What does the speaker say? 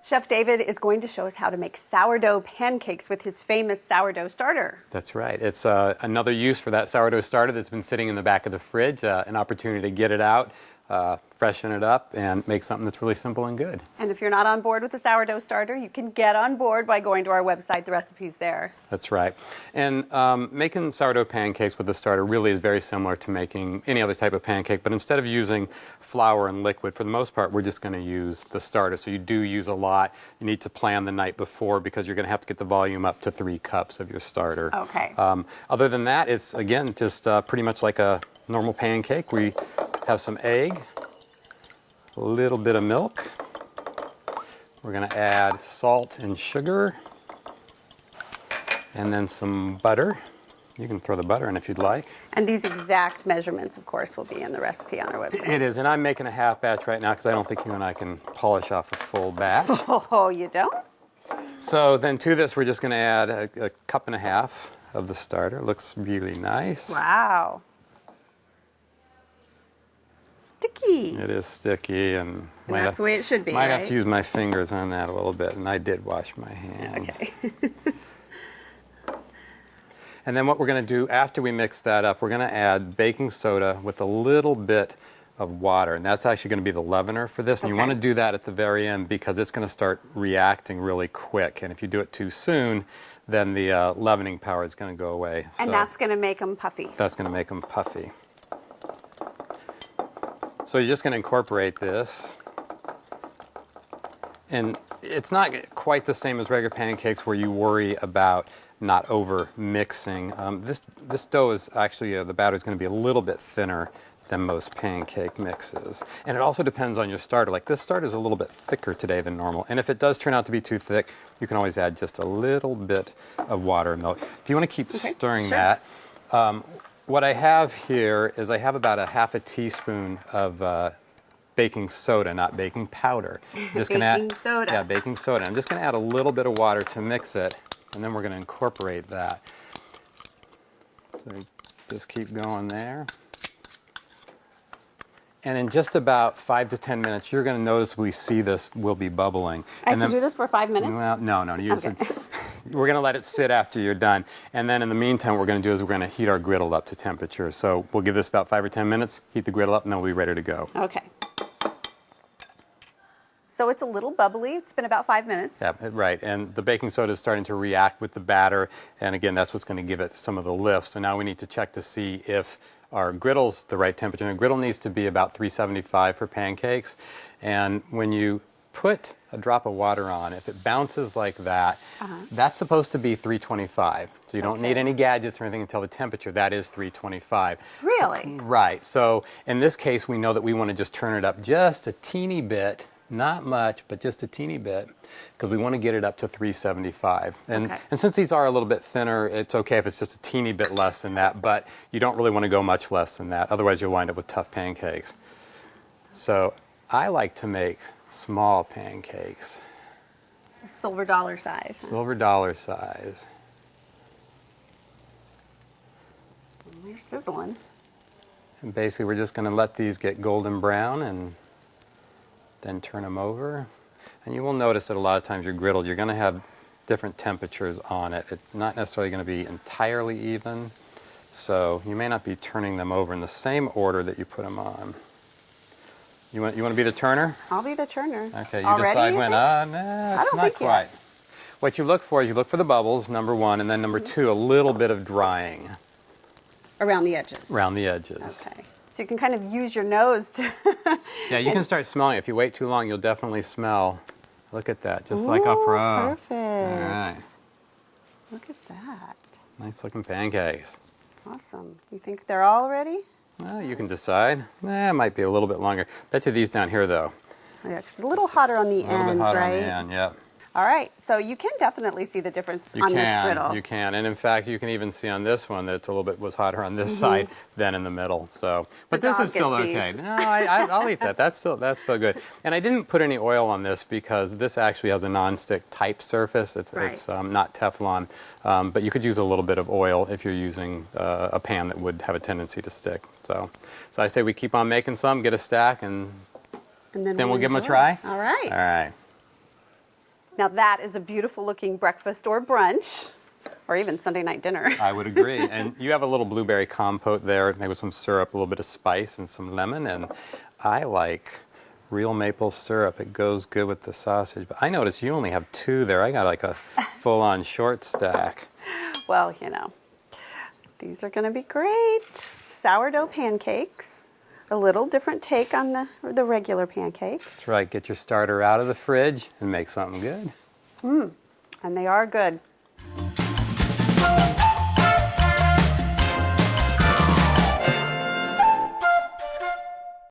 Chef David is going to show us how to make sourdough pancakes with his famous sourdough starter. That's right. It's another use for that sourdough starter that's been sitting in the back of the fridge, an opportunity to get it out, freshen it up, and make something that's really simple and good. And if you're not on board with the sourdough starter, you can get on board by going to our website. The recipe's there. That's right. And making sourdough pancakes with the starter really is very similar to making any other type of pancake, but instead of using flour and liquid, for the most part, we're just going to use the starter. So you do use a lot. You need to plan the night before because you're going to have to get the volume up to 3 cups of your starter. Okay. Other than that, it's, again, just pretty much like a normal pancake. We have some egg, a little bit of milk. We're going to add salt and sugar, and then some butter. You can throw the butter in if you'd like. And these exact measurements, of course, will be in the recipe on our website. It is, and I'm making a half batch right now because I don't think you and I can polish off a full batch. Oh, you don't? So then to this, we're just going to add a cup and a half of the starter. Looks really nice. Wow. Sticky. It is sticky, and that's the way it should be, might right? have to use my fingers on that a little bit, and I did wash my hands. Okay. And then what we're going to do after we mix that up, we're going to add baking soda with a little bit of water, and that's actually going to be the leavener for this. And you want to do that at the very end because it's going to start reacting really quick, and if you do it too soon, then the leavening power is going to go away. And that's going to make them puffy. That's going to make them puffy. So you're just going to incorporate this, and it's not quite the same as regular pancakes where you worry about not over mixing. This dough is actually, the batter is going to be a little bit thinner than most pancake mixes. And it also depends on your starter. Like this starter is a little bit thicker today than normal. And if it does turn out to be too thick, you can always add just a little bit of water and milk. If you want to keep stirring that, what I have here is I have about a half a teaspoon of baking soda, not baking powder. Just Baking soda. Yeah, baking soda. I'm just going to add a little bit of water to mix it, and then we're going to incorporate that. So just keep going there. And in just about 5 to 10 minutes, you're going to noticeably see this will be bubbling. I have to do this for 5 minutes? Well, no. We're going to let it sit after you're done. And then in the meantime, what we're going to do is we're going to heat our griddle up to temperature. So we'll give this about 5 or 10 minutes, heat the griddle up, and then we'll be ready to go. Okay. So it's a little bubbly. It's been about 5 minutes. Yeah, right. And the baking soda is starting to react with the batter. And again, that's what's going to give it some of the lift. So now we need to check to see if our griddle's the right temperature. And the griddle needs to be about 375 for pancakes. And when you put a drop of water on, if it bounces like that, that's supposed to be 325. So you don't need any gadgets or anything until the temperature. That is 325. Really? So, right. So in this case, we know that we want to just turn it up just a teeny bit. Not much, but just a teeny bit, because we want to get it up to 375. And since these are a little bit thinner, it's okay if it's just a teeny bit less than that, but you don't really want to go much less than that. Otherwise, you'll wind up with tough pancakes. So I like to make small pancakes. Silver dollar size. Silver dollar size. They're sizzling. And basically, we're just going to let these get golden brown and then turn them over. And you will notice that a lot of times your griddle, you're going to have different temperatures on it. It's not necessarily going to be entirely even, so you may not be turning them over in the same order that you put them on. You want to be the turner? I'll be the turner. Okay, you Already, decide you when. think? Nah, I don't not think quite. yet. What you look for is you look for the bubbles, number one, and then number two, a little bit of drying. Around the edges. Around the edges. Okay. So you can kind of use your nose to... Yeah, you can start smelling. If you wait too long, you'll definitely smell. Look at that, just like up row. Perfect. All right. Look at that. Nice looking pancakes. Awesome. You think they're all ready? Well, you can decide. It might be a little bit longer. Bet you these down here, though. Yeah, 'cause it's a little hotter on the ends, right? A little bit hotter on the end, yep. All right, so you can definitely see the difference on this griddle. You can, and in fact, you can even see on this one that it's a little bit was hotter on this side than in the middle. So, but this is still okay. No, I'll eat that. That's still good. And I didn't put any oil on this because this actually has a non-stick type surface. It's not Teflon, but you could use a little bit of oil if you're using a pan that would have a tendency to stick. So I say we keep on making some, get a stack, and then we'll give them a try. All right. All right. Now that is a beautiful looking breakfast or brunch, or even Sunday night dinner. I would agree. And you have a little blueberry compote there, maybe with some syrup, a little bit of spice, and some lemon. And I like real maple syrup. It goes good with the sausage. But I noticed you only have 2 there. I got like a full-on short stack. Well, you know, these are going to be great. Sourdough pancakes. A little different take on the regular pancake. That's right. Get your starter out of the fridge and make something good. And they are good.